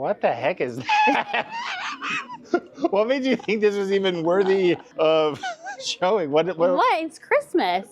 What the heck is that? What made you think this was even worthy of showing? What? It's Christmas.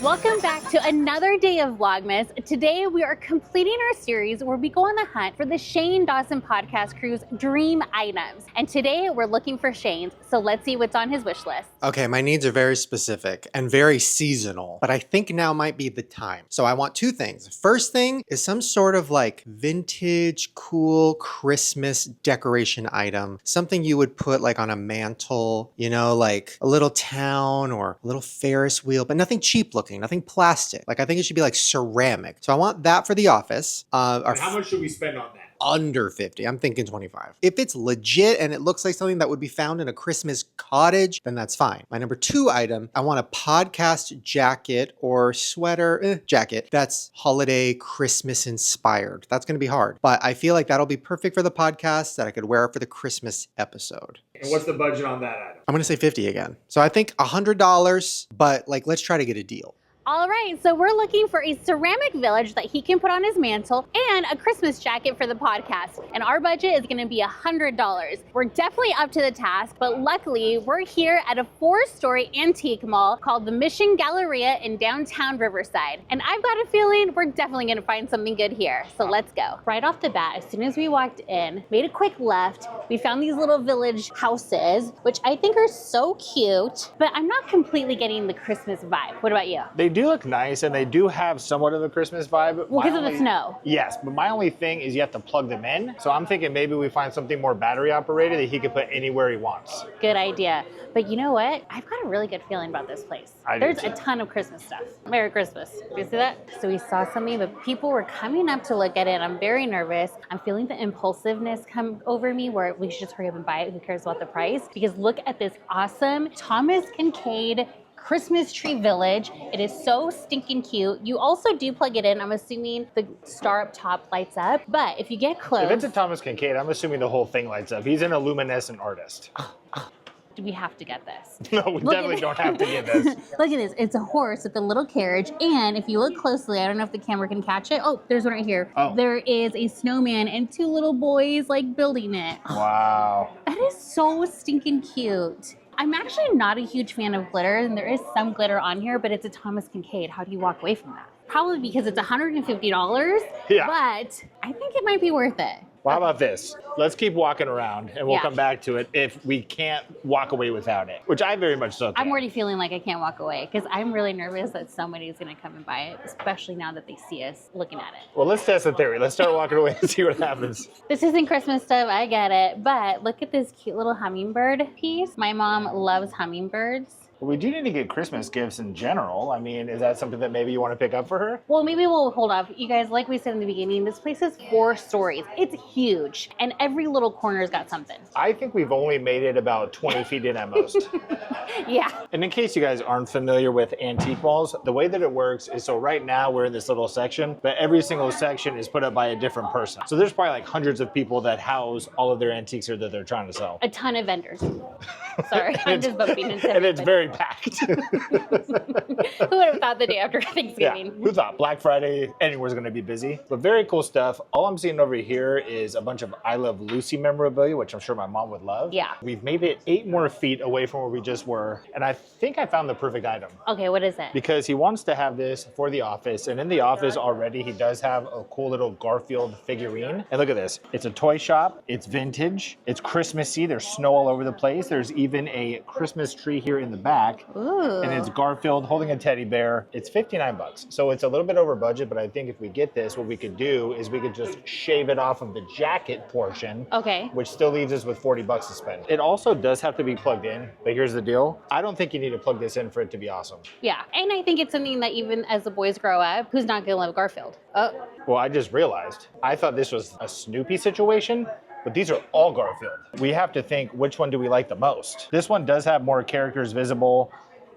Welcome back to another day of Vlogmas. Today we are completing our series where we go on the hunt for the Shane Dawson podcast crew's dream items. And today we're looking for Shane's, so let's see what's on his wish list. Okay, my needs are very specific and very seasonal, but I think now might be the time. So I want two things. First thing is some sort of like vintage, cool Christmas decoration item. Something you would put like on a mantle, you know, like a little town or a little Ferris wheel, but nothing cheap looking. Nothing plastic. Like I think it should be like ceramic. So I want that for the office. And how much should we spend on that? Under 50. I'm thinking 25. If it's legit and it looks like something that would be found in a Christmas cottage, then that's fine. My number two item, I want a podcast jacket or sweater jacket that's holiday Christmas inspired. That's going to be hard, but I feel like that'll be perfect for the podcast that I could wear for the Christmas episode. And what's the budget on that item? I'm going to say 50 again. So I think $100, but like, let's try to get a deal. All right, so we're looking for a ceramic village that he can put on his mantle and a Christmas jacket for the podcast. And our budget is gonna be $100. We're definitely up to the task, but luckily we're here at a 4-story antique mall called the Mission Galleria in downtown Riverside. And I've got a feeling we're definitely gonna find something good here. So let's go. Right off the bat, as soon as we walked in, made a quick left, we found these little village houses, which I think are so cute, but I'm not completely getting the Christmas vibe. What about you? They do look nice and they do have somewhat of a Christmas vibe. Well, because of the snow. Yes, but my only thing is you have to plug them in. So I'm thinking maybe we find something more battery operated that he can put anywhere he wants. Good idea. But you know what? I've got a really good feeling about this place. There's a ton of Christmas stuff. Merry Christmas. Do you see that? So we saw something, but people were coming up to look at it. I'm very nervous. I'm feeling the impulsiveness come over me where we should just hurry up and buy it. Who cares about the price? Because look at this awesome Thomas Kincaid Christmas tree village. It is so stinking cute. You also do plug it in. I'm assuming the star up top lights up, but if you get close. If it's a Thomas Kincaid, I'm assuming the whole thing lights up. He's an luminescent artist. Do we have to get this? No, we definitely don't have to get this. Look at this. It's a horse with a little carriage. And if you look closely, I don't know if the camera can catch it. Oh, there's one right here. Oh. There is a snowman and 2 little boys like building it. Wow. That is so stinking cute. I'm actually not a huge fan of glitter, and there is some glitter on here, but it's a Thomas Kincaid. How do you walk away from that? Probably because it's $150, yeah. But I think it might be worth it. Well, how about this? Let's keep walking around and we'll come back to it if we can't walk away without it, which I very much so can. I'm already feeling like I can't walk away because I'm really nervous that somebody's going to come and buy it, especially now that they see us looking at it. Well, let's test the theory. Let's start walking away and see what happens. This isn't Christmas stuff, I get it, but look at this cute little hummingbird piece. My mom loves hummingbirds. Well, we do need to get Christmas gifts in general. I mean, is that something that maybe you want to pick up for her? Well, maybe we'll hold off. You guys, like we said in the beginning, this place is 4 stories. It's huge, and every little corner's got something. I think we've only made it about 20 feet in at most. Yeah. And in case you guys aren't familiar with antique malls, the way that it works is so right now we're in this little section, but every single section is put up by a different person. So there's probably like hundreds of people that house all of their antiques here that they're trying to sell. A ton of vendors. Sorry, I'm just bumping into And it's very packed. Who would have thought the day after Thanksgiving? Yeah, who thought Black Friday anywhere's going to be busy? But very cool stuff. All I'm seeing over here is a bunch of I Love Lucy memorabilia, which I'm sure my mom would love. Yeah. We've made it 8 more feet away from where we just were, and I think I found the perfect item. Okay, what is it? Because he wants to have this for the office, and in the office already he does have a cool little Garfield figurine. And look at this. It's a toy shop. It's vintage. It's Christmassy. There's snow all over the place. There's even a Christmas tree here in the back. Ooh. And it's Garfield holding a teddy bear. It's $59. So it's a little bit over budget, but I think if we get this, what we could do is we could just shave it off of the jacket portion. Okay. Which still leaves us with $40 to spend. It also does have to be plugged in, but here's the deal. I don't think you need to plug this in for it to be awesome. Yeah, and I think it's something that even as the boys grow up, who's not gonna love Garfield? Oh. Well, I just realized, I thought this was a Snoopy situation, but these are all Garfield. We have to think, which one do we like the most? This one does have more characters visible.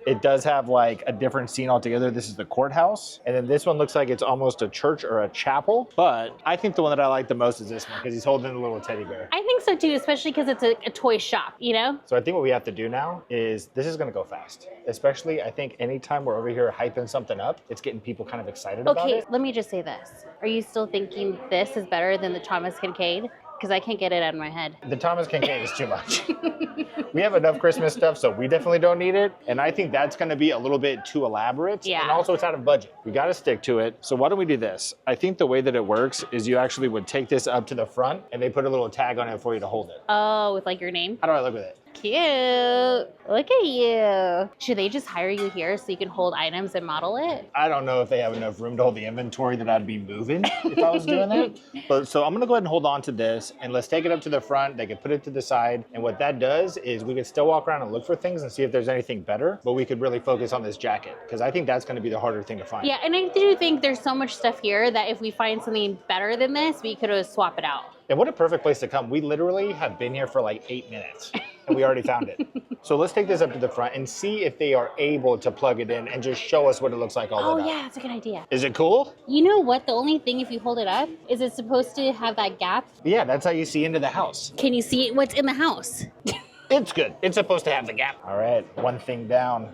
It does have like a different scene altogether. This is the courthouse. And then this one looks like it's almost a church or a chapel. But I think the one that I like the most is this one because he's holding a little teddy bear. I think so too, especially because it's a toy shop, you know? So I think what we have to do now is this is going to go fast. Especially I think anytime we're over here hyping something up, it's getting people kind of excited about it. Okay, let me just say this. Are you still thinking this is better than the Thomas Kincaid? Because I can't get it out of my head. The Thomas Kincaid is too much. We have enough Christmas stuff, so we definitely don't need it. And I think that's going to be a little bit too elaborate. Yeah. And also it's out of budget. We got to stick to it. So why don't we do this? I think the way that it works is you actually would take this up to the front and they put a little tag on it for you to hold it. Oh, with like your name? How do I look with it? Cute. Look at you. Should they just hire you here so you can hold items and model it? I don't know if they have enough room to hold the inventory that I'd be moving if I was doing that. But so I'm gonna go ahead and hold on to this and let's take it up to the front. They can put it to the side. And what that does is we could still walk around and look for things and see if there's anything better, but we could really focus on this jacket because I think that's gonna be the harder thing to find. Yeah, and I do think there's so much stuff here that if we find something better than this, we could always swap it out. And what a perfect place to come. We literally have been here for like 8 minutes and we already found it. So let's take this up to the front and see if they are able to plug it in and just show us what it looks like all Oh lit up. yeah, that's a good idea. Is it cool? You know what? The only thing if you hold it up is it's supposed to have that gap. Yeah, that's how you see into the house. Can you see what's in the house? It's good. It's supposed to have the gap. All right, one thing down.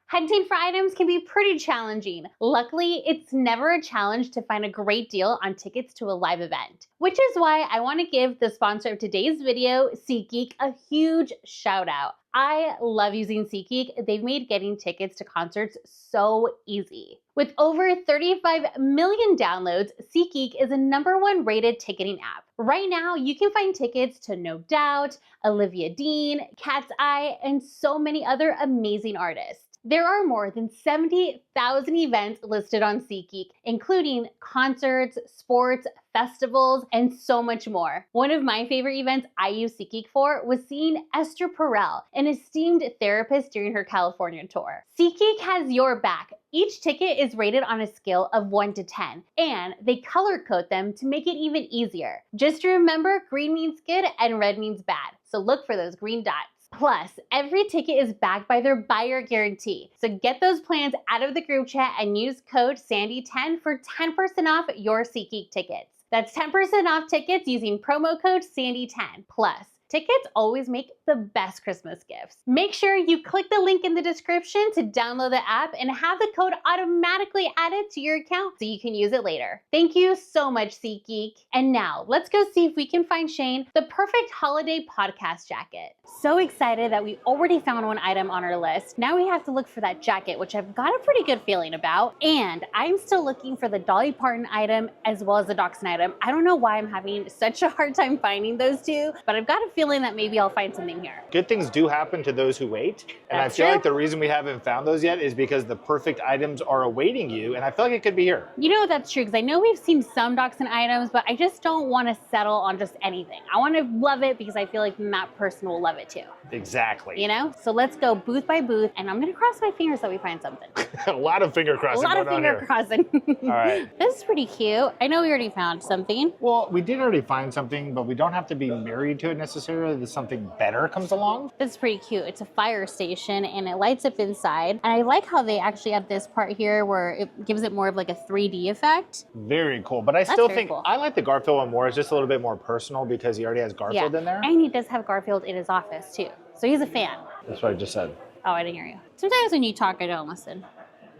Hunting for items can be pretty challenging. Luckily, it's never a challenge to find a great deal on tickets to a live event, which is why I want to give the sponsor of today's video, SeatGeek, a huge shout out. I love using SeatGeek. They've made getting tickets to concerts so easy. With over 35 million downloads, SeatGeek is a #1 rated ticketing app. Right now, you can find tickets to No Doubt, Olivia Dean, Cat's Eye, and so many other amazing artists. There are more than 70,000 events listed on SeatGeek, including concerts, sports, festivals, and so much more. One of my favorite events I used SeatGeek for was seeing Esther Perel, an esteemed therapist during her California tour. SeatGeek has your back. Each ticket is rated on a scale of 1 to 10, and they color code them to make it even easier. Just remember, green means good and red means bad, so look for those green dots. Plus, every ticket is backed by their buyer guarantee. So get those plans out of the group chat and use code SANDY10 for 10% off your SeatGeek tickets. That's 10% off tickets using promo code SANDY10. Plus, tickets always make the best Christmas gifts. Make sure you click the link in the description to download the app and have the code automatically added to your account so you can use it later. Thank you so much, SeatGeek. And now, let's go see if we can find Shane the perfect holiday podcast jacket. So excited that we already found one item on our list. Now we have to look for that jacket, which I've got a pretty good feeling about. And I'm still looking for the Dolly Parton item as well as the Dachshund item. I don't know why I'm having such a hard time finding those two, but I've got a feeling that maybe I'll find something here. Good things do happen to those who wait. And That's I feel true. like the reason we haven't found those yet is because the perfect items are awaiting you. And I feel like it could be here. You know, that's true, because I know we've seen some Dachshund items, but I just don't want to settle on just anything. I want to love it because I feel like that person will love it too. Exactly. You know? So let's go booth by booth, and I'm going to cross my fingers that we find something. A lot of finger A crossing lot of going on finger here. crossing. All right. This is pretty cute. I know we already found something. Well, we did already find something, but we don't have to be married to it necessarily. There's something better comes along. This is pretty cute. It's a fire station, and it lights up inside. And I like how they actually have this part here where it gives it more of like a 3D effect. Very cool. But I That's still very think cool. I like the Garfield one more. It's just a little bit more personal because he already has Garfield in there. And he does have Garfield in his office too. So he's a fan. That's what I just said. Oh, I didn't hear you. Sometimes when you talk, I don't listen.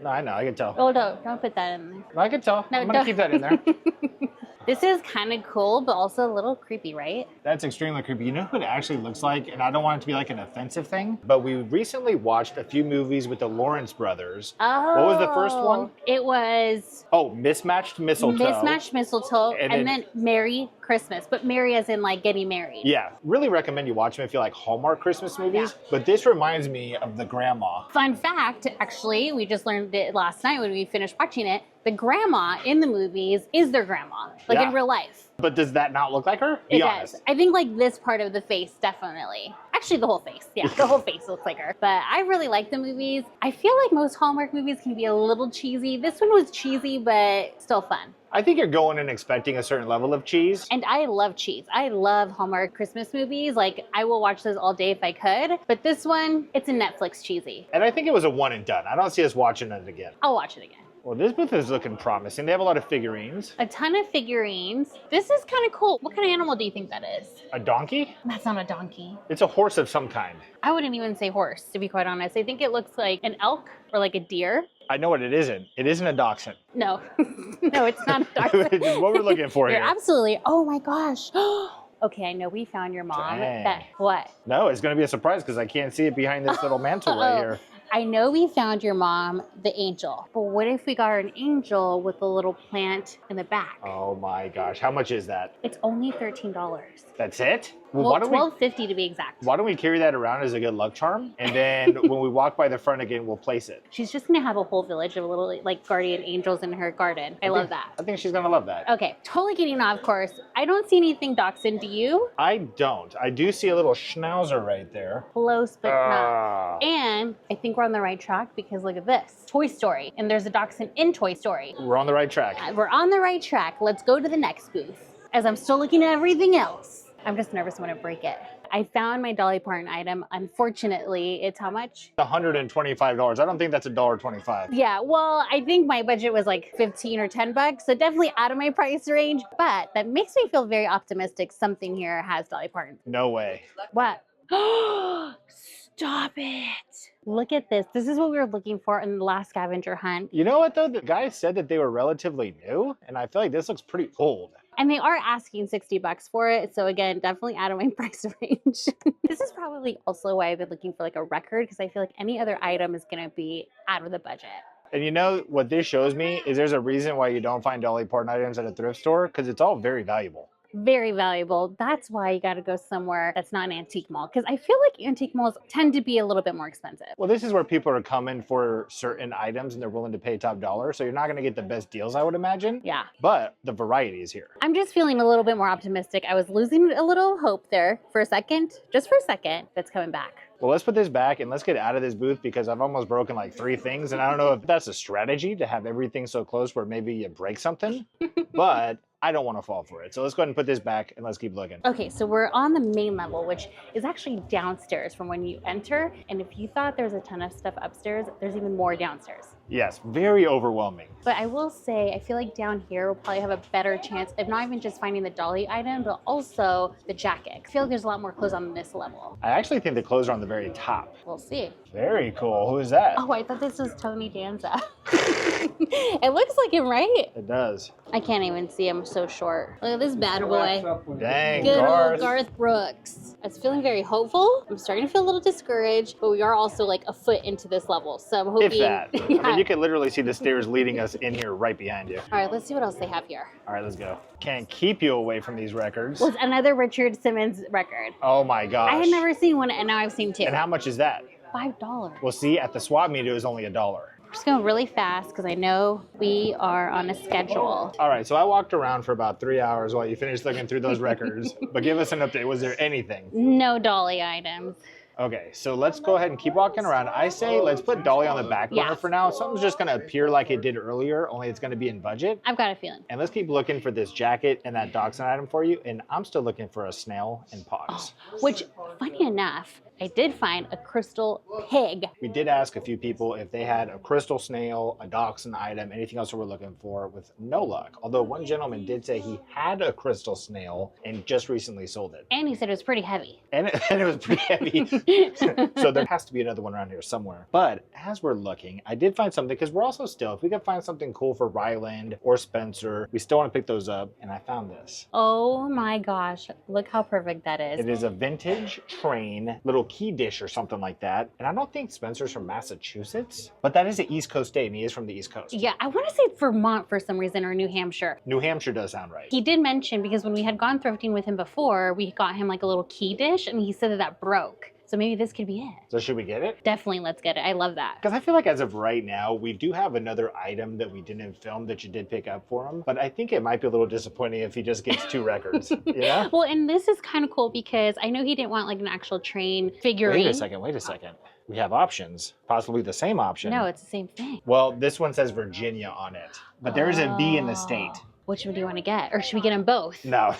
No, I know. I can tell. Oh, no, don't put that in there. No, I can tell. No, I'm going to don't. keep that in there. This is kind of cool, but also a little creepy, right? That's extremely creepy. You know who it actually looks like? And I don't want it to be like an offensive thing, but we recently watched a few movies with the Lawrence brothers. Oh. What was the first one? It was Oh, Mismatched Mistletoe. Mismatched Mistletoe And and then- then Merry Christmas. But Merry as in like getting married. Yeah, really recommend you watch them if you like Hallmark Christmas movies. But this reminds me of the grandma. Fun fact, actually, we just learned it last night when we finished watching it. The grandma in the movies is their grandma, like Yeah. in real life. But does that not look like her? Be It honest. does. I think like this part of the face, definitely. I Actually, the whole face. Yeah, the whole face looks like her. But I really like the movies. I feel like most Hallmark movies can be a little cheesy. This one was cheesy, but still fun. I think you're going and expecting a certain level of cheese. And I love cheese. I love Hallmark Christmas movies. Like, I will watch those all day if I could. But this one, it's a Netflix cheesy. And I think it was a one and done. I don't see us watching it again. I'll watch it again. Well, this booth is looking promising. They have a lot of figurines. A ton of figurines. This is kind of cool. What kind of animal do you think that is? A donkey? That's not a donkey. It's a horse of some kind. I wouldn't even say horse, to be quite honest. I think it looks like an elk or like a deer. I know what it isn't. It isn't a dachshund. No, no, it's not a dachshund. Which is what we're looking for You're here. absolutely, oh my gosh. Okay, I know we found your mom. Dang. What? No, it's going to be a surprise because I can't see it behind this little mantle right here. I know we found your mom, the angel, but what if we got her an angel with a little plant in the back? Oh my gosh. How much is that? It's only $13. That's it? Well, $12.50 to be exact. Why don't we carry that around as a good luck charm? And then when we walk by the front again, we'll place it. She's just gonna have a whole village of little like guardian angels in her garden. I love that. I think she's gonna love that. Okay, totally getting off course. I don't see anything dachshund, do you? I don't. I do see a little schnauzer right there. Close, but not. Ah. And I think we're on the right track because look at this. Toy Story. And there's a dachshund in Toy Story. We're on the right track. We're on the right track. Let's go to the next booth. As I'm still looking at everything else. I'm just nervous I'm gonna break it. I found my Dolly Parton item. Unfortunately, it's how much? $125. I don't think that's $1.25. Yeah, well, I think my budget was like 15 or 10 bucks, so definitely out of my price range, but that makes me feel very optimistic something here has Dolly Parton. No way. What? Stop it. Look at this. This is what we were looking for in the last scavenger hunt. You know what though? The guy said that they were relatively new, and I feel like this looks pretty old. And they are asking 60 bucks for it. So again, definitely out of my price range. This is probably also why I've been looking for like a record because I feel like any other item is gonna be out of the budget. And you know what this shows me is there's a reason why you don't find Dolly Parton items at a thrift store because it's all very valuable. Very valuable. That's why you got to go somewhere that's not an antique mall. Because I feel like antique malls tend to be a little bit more expensive. Well, this is where people are coming for certain items and they're willing to pay top dollar. So you're not going to get the best deals, I would imagine. Yeah. But the variety is here. I'm just feeling a little bit more optimistic. I was losing a little hope there for a second, just for a second, but it's coming back. Well, let's put this back and let's get out of this booth because I've almost broken like 3 things. And I don't know if that's a strategy to have everything so close where maybe you break something, but I don't want to fall for it. So let's go ahead and put this back and let's keep looking. Okay, so we're on the main level, which is actually downstairs from when you enter. And if you thought there's a ton of stuff upstairs, there's even more downstairs. Yes, very overwhelming. But I will say, I feel like down here we'll probably have a better chance of not even just finding the Dolly item, but also the jacket. I feel like there's a lot more clothes on this level. I actually think the clothes are on the very top. We'll see. Very cool. Who is that? Oh, I thought this was Tony Danza. It looks like him, right? It does. I can't even see him so short. Look at this bad boy. Dang, Good Garth. old Garth Brooks. I was feeling very hopeful. I'm starting to feel a little discouraged, but we are also like a foot into this level. So I'm hoping. If that. Yeah. I mean, you can literally see the stairs leading us in here right behind you. All right, let's see what else they have here. All right, let's go. Can't keep you away from these records. Well, it's another Richard Simmons record. Oh my gosh. I had never seen one, and now I've seen 2. And how much is that? $5. Well, see, at the swap meet, it was only $1. We're just going really fast because I know we are on a schedule. All right, so I walked around for about 3 hours while you finished looking through those records. But give us an update. Was there anything? No Dolly items. Okay, so let's go ahead and keep walking around. I say let's put Dolly on the back burner Yeah. for now. Something's just going to appear like it did earlier, only it's going to be in budget. I've got a feeling. And let's keep looking for this jacket and that dachshund item for you. And I'm still looking for a snail and paws. Which, funny enough, I did find a crystal pig. We did ask a few people if they had a crystal snail, a dachshund item, anything else that we're looking for, with no luck. Although one gentleman did say he had a crystal snail and just recently sold it. And he said it was pretty heavy. And it was pretty heavy. So there has to be another one around here somewhere. But as we're looking, I did find something, because we're also still, if we could find something cool for Ryland or Spencer, we still want to pick those up. And I found this. Oh my gosh, look how perfect that is. It is a vintage train, little key dish or something like that. And I don't think Spencer's from Massachusetts, but that is an East Coast state and he is from the East Coast. Yeah, I want to say Vermont for some reason, or New Hampshire. New Hampshire does sound right. He did mention, because when we had gone thrifting with him before, we got him like a little key dish and he said that broke. So maybe this could be it. So should we get it? Definitely, let's get it. I love that. Because I feel like as of right now, we do have another item that we didn't film that you did pick up for him. But I think it might be a little disappointing if he just gets 2 records. Yeah? Well, and this is kind of cool because I know he didn't want like an actual train figurine. Wait a second. We have options, possibly the same option. No, it's the same thing. Well, this one says Virginia on it, but there is a V in the state. Which one do you want to get? Or should we get them both? No.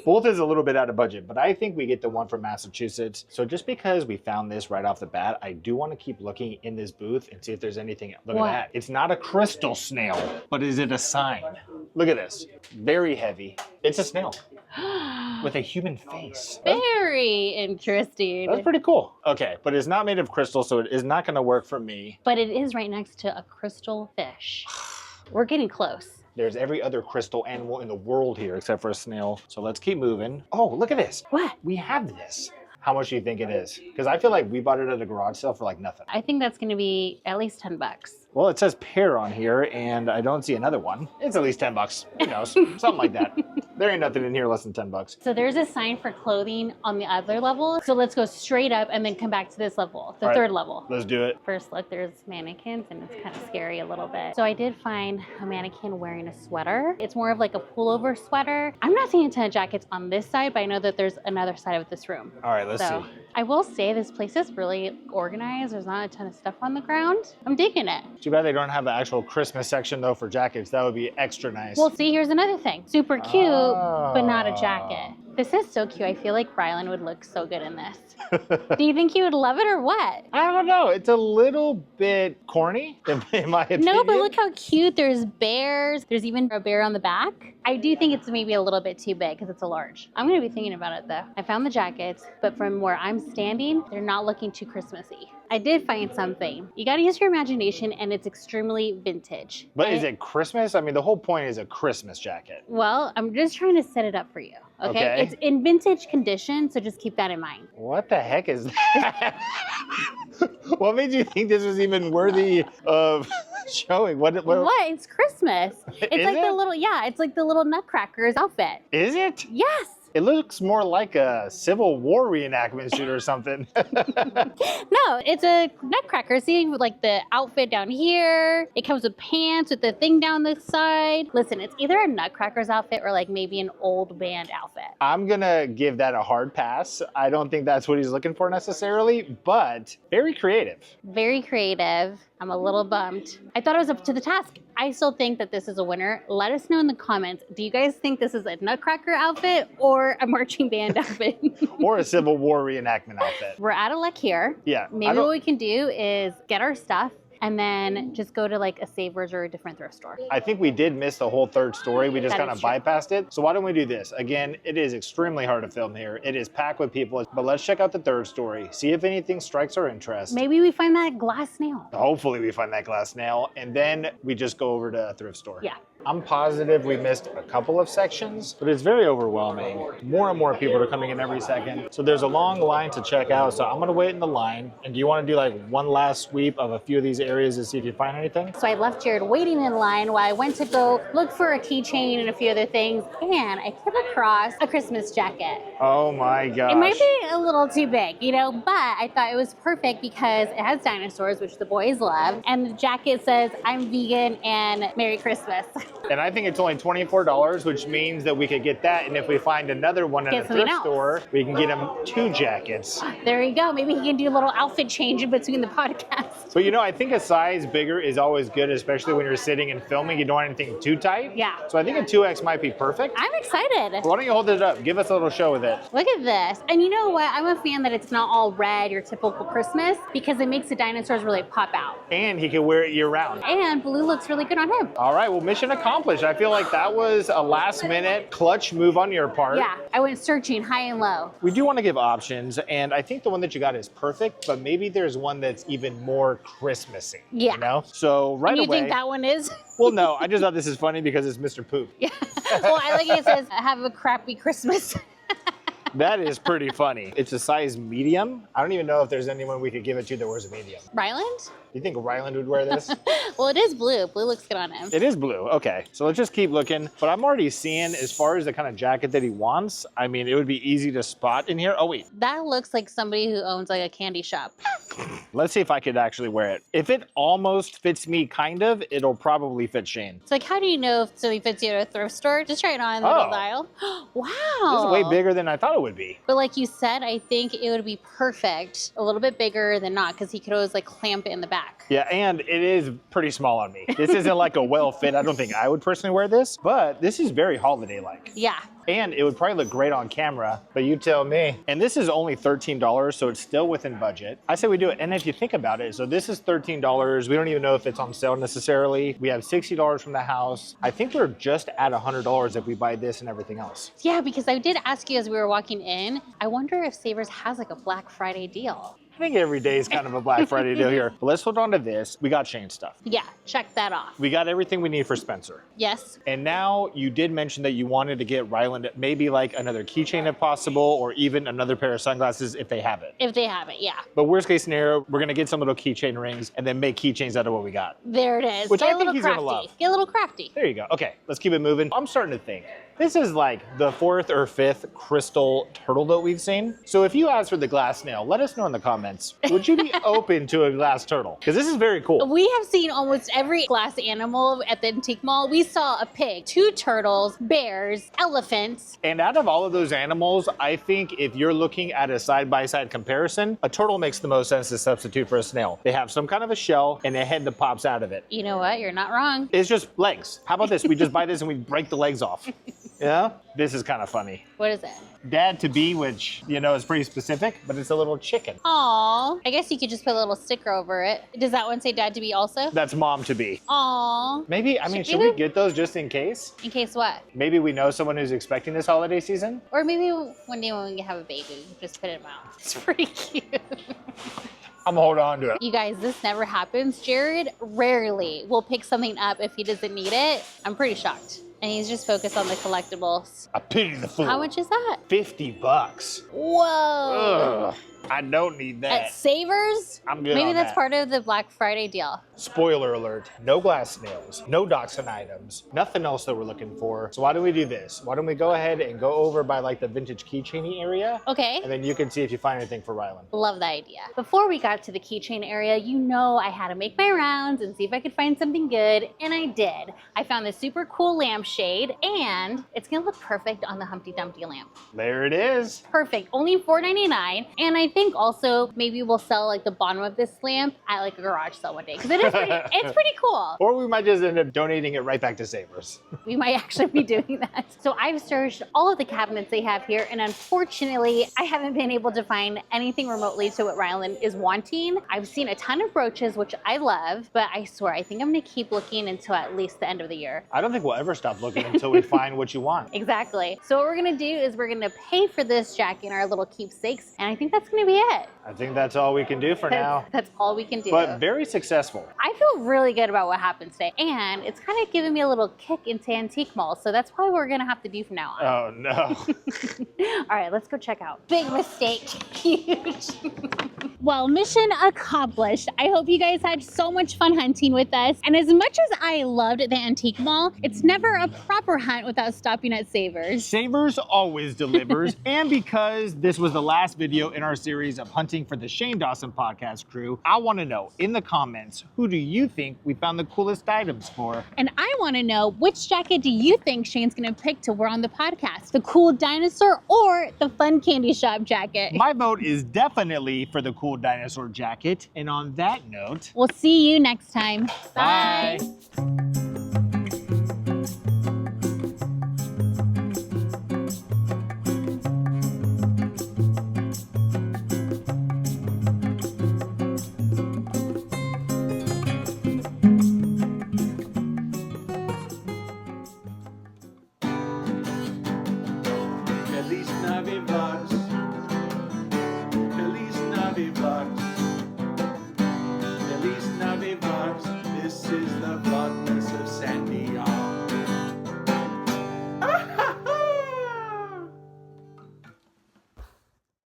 Both is a little bit out of budget, but I think we get the one from Massachusetts. So just because we found this right off the bat, I do want to keep looking in this booth and see if there's anything. Look at that. It's not a crystal snail, but is it a sign? Look at this. Very heavy. It's a snail with a human face. Very interesting. That's pretty cool. Okay, but it's not made of crystal, so it is not going to work for me. But it is right next to a crystal fish. We're getting close. There's every other crystal animal in the world here except for a snail. So let's keep moving. Oh, look at this. What? We have this. How much do you think it is? Because I feel like we bought it at a garage sale for like nothing. I think that's going to be at least 10 bucks. Well, it says pear on here, and I don't see another one. It's at least 10 bucks. Who knows? Something like that. There ain't nothing in here less than 10 bucks. So there's a sign for clothing on the other level. So let's go straight up and then come back to this level, the third level. Let's do it. First look, there's mannequins, and it's kind of scary a little bit. So I did find a mannequin wearing a sweater. It's more of like a pullover sweater. I'm not seeing a ton of jackets on this side, but I know that there's another side of this room. All right, let's see. I will say this place is really organized. There's not a ton of stuff on the ground. I'm digging it. Too bad they don't have the actual Christmas section though for jackets. That would be extra nice. Well, see, here's another thing. Super cute, but not a jacket. This is so cute. I feel like Rylan would look so good in this. Do you think he would love it or what? I don't know. It's a little bit corny, in my opinion. No, but look how cute. There's bears. There's even a bear on the back. I do think it's maybe a little bit too big because it's a large. I'm going to be thinking about it though. I found the jackets, but from where I'm standing, they're not looking too Christmassy. I did find something. You got to use your imagination, and it's extremely vintage. But is it Christmas? I mean, the whole point is a Christmas jacket. Well, I'm just trying to set it up for you. Okay? It's in vintage condition, so just keep that in mind. What the heck is that? What made you think this was even worthy of showing? What? It's Christmas. It's like the little, it's like the little Nutcrackers outfit. Is it? Yes. It looks more like a Civil War reenactment shoot or something. No, it's a Nutcracker. See, with like the outfit down here. It comes with pants with the thing down the side. Listen, it's either a Nutcracker's outfit or like maybe an old band outfit. I'm gonna give that a hard pass. I don't think that's what he's looking for necessarily, but very creative. Very creative. I'm a little bummed. I thought it was up to the task. I still think that this is a winner. Let us know in the comments. Do you guys think this is a Nutcracker outfit or a marching band outfit? Or a Civil War reenactment outfit. We're out of luck here. Yeah. Maybe what we can do is get our stuff and then just go to like a Savers or a different thrift store. I think we did miss the whole third story. We just kind of bypassed it. So why don't we do this? Again, it is extremely hard to film here. It is packed with people, but let's check out the third story. See if anything strikes our interest. Maybe we find that glass snail. Hopefully we find that glass snail, and then we just go over to a thrift store. Yeah. I'm positive we missed a couple of sections, but it's very overwhelming. More and more people are coming in every second. So there's a long line to check out. So I'm gonna wait in the line. And do you wanna do like one last sweep of a few of these areas to see if you find anything? So I left Jared waiting in line while I went to go look for a keychain and a few other things. And I came across a Christmas jacket. Oh my gosh. It might be a little too big, but I thought it was perfect because it has dinosaurs, which the boys love. And the jacket says, I'm vegan and Merry Christmas. And I think it's only $24, which means that we could get that. And if we find another one at a thrift store, we can get him 2 jackets. There you go. Maybe he can do a little outfit change in between the podcasts. But I think a size bigger is always good, especially when you're sitting and filming. You don't want anything too tight. Yeah. So I think a 2X might be perfect. I'm excited. Why don't you hold it up? Give us a little show with it. Look at this. And you know what? I'm a fan that it's not all red, your typical Christmas, because it makes the dinosaurs really pop out. And he can wear it year round. And blue looks really good on him. All right, well, mission accomplished. I feel like that was a last minute clutch move on your part. Yeah, I went searching high and low. We do want to give options, and I think the one that you got is perfect, but maybe there's one that's even more Christmassy. Yeah. So right away. You think that one is? Well, no, I just thought this is funny because it's Mr. Poop. Yeah. Well, I like it says, have a crappy Christmas. That is pretty funny. It's a size medium. I don't even know if there's anyone we could give it to that wears a medium. Ryland? You think Ryland would wear this? Well, it is blue. Blue looks good on him. It is blue. Okay, so let's just keep looking. But I'm already seeing, as far as the kind of jacket that he wants, I mean, it would be easy to spot in here. Oh, wait. That looks like somebody who owns like a candy shop. Let's see if I could actually wear it. If it almost fits me, kind of, it'll probably fit Shane. It's like, how do you know if something fits you at a thrift store? Just try it on the little dial. Wow. This is way bigger than I thought it would be. But like you said, I think it would be perfect. A little bit bigger than not, because he could always like clamp it in the back. Yeah, and it is pretty small on me. This isn't like a well fit. I don't think I would personally wear this, but this is very holiday-like. Yeah. And it would probably look great on camera, but you tell me. And this is only $13, so it's still within budget. I say we do it. And if you think about it, so this is $13. We don't even know if it's on sale necessarily. We have $60 from the house. I think we're just at $100 if we buy this and everything else. Yeah, because I did ask you as we were walking in, I wonder if Savers has like a Black Friday deal. I think every day is kind of a Black Friday deal here. But let's hold on to this. We got Shane stuff. Yeah, check that off. We got everything we need for Spencer. Yes. And now you did mention that you wanted to get Ryland maybe like another keychain if possible, or even another pair of sunglasses if they have it. If they have it, yeah. But worst case scenario, we're gonna get some little keychain rings and then make keychains out of what we got. There it is. Which Get I a little think he's crafty. gonna love. Get a little crafty. There you go. Okay, let's keep it moving. I'm starting to think. This is like the 4th or 5th crystal turtle that we've seen. So if you ask for the glass snail, let us know in the comments. Would you be open to a glass turtle? Because this is very cool. We have seen almost every glass animal at the antique mall. We saw a pig, 2 turtles, bears, elephants. And out of all of those animals, I think if you're looking at a side-by-side comparison, a turtle makes the most sense to substitute for a snail. They have some kind of a shell and a head that pops out of it. You know what? You're not wrong. It's just legs. How about this? We just buy this and we break the legs off. Yeah? This is kind of funny. What is it? Dad-to-be, which, you know, is pretty specific, but it's a little chicken. Aw. I guess you could just put a little sticker over it. Does that one say dad to be also? That's mom-to-be. Aw. Maybe, I mean, should we get those just in case? In case what? Maybe we know someone who's expecting this holiday season? Or maybe one day when we have a baby, just put him out. It's pretty cute. I'm gonna hold on to it. You guys, this never happens. Jared rarely will pick something up if he doesn't need it. I'm pretty shocked. And he's just focused on the collectibles. I pity the fool. How much is that? $50. Whoa. Ugh, I don't need that. At Savers? I'm good Maybe on that's that. part of the Black Friday deal. Spoiler alert, no glass snails, no dachshund items, nothing else that we're looking for. So why don't we do this? Why don't we go ahead and go over by like the vintage keychainy area? Okay. And then you can see if you find anything for Ryland. Love that idea. Before we got to the keychain area, you know I had to make my rounds and see if I could find something good, and I did. I found this super cool lampshade, and it's gonna look perfect on the Humpty Dumpty lamp. There it is. Perfect, only $4.99, and I think also maybe we'll sell like the bottom of this lamp at like a garage sale one day, because it's pretty cool. Or we might just end up donating it right back to Savers. We might actually be doing that. So I've searched all of the cabinets they have here, and unfortunately, I haven't been able to find anything remotely to what Ryland is wanting. I've seen a ton of brooches, which I love, but I swear, I think I'm gonna keep looking until at least the end of the year. I don't think we'll ever stop looking until we find what you want. Exactly. So what we're gonna do is we're gonna pay for this jacket and our little keepsakes, and I think that's gonna be it. I think that's all we can do for now. That's all we can do. But very successful. I feel really good about what happened today, and it's kind of giving me a little kick into antique malls, so that's why we're gonna have to do from now on. Oh no. All right, let's go check out. Big mistake, huge. Well, mission accomplished. I hope you guys had so much fun hunting with us, and as much as I loved the antique mall, it's never a proper hunt without stopping at Savers. Savers always delivers, and because this was the last video in our series of hunting for the Shane Dawson podcast crew, I want to know in the comments, who do you think we found the coolest items for? And I want to know, which jacket do you think Shane's gonna pick to wear on the podcast? The cool dinosaur or the fun candy shop jacket? My vote is definitely for the cool dinosaur jacket. And on that note, We'll see you next time. bye.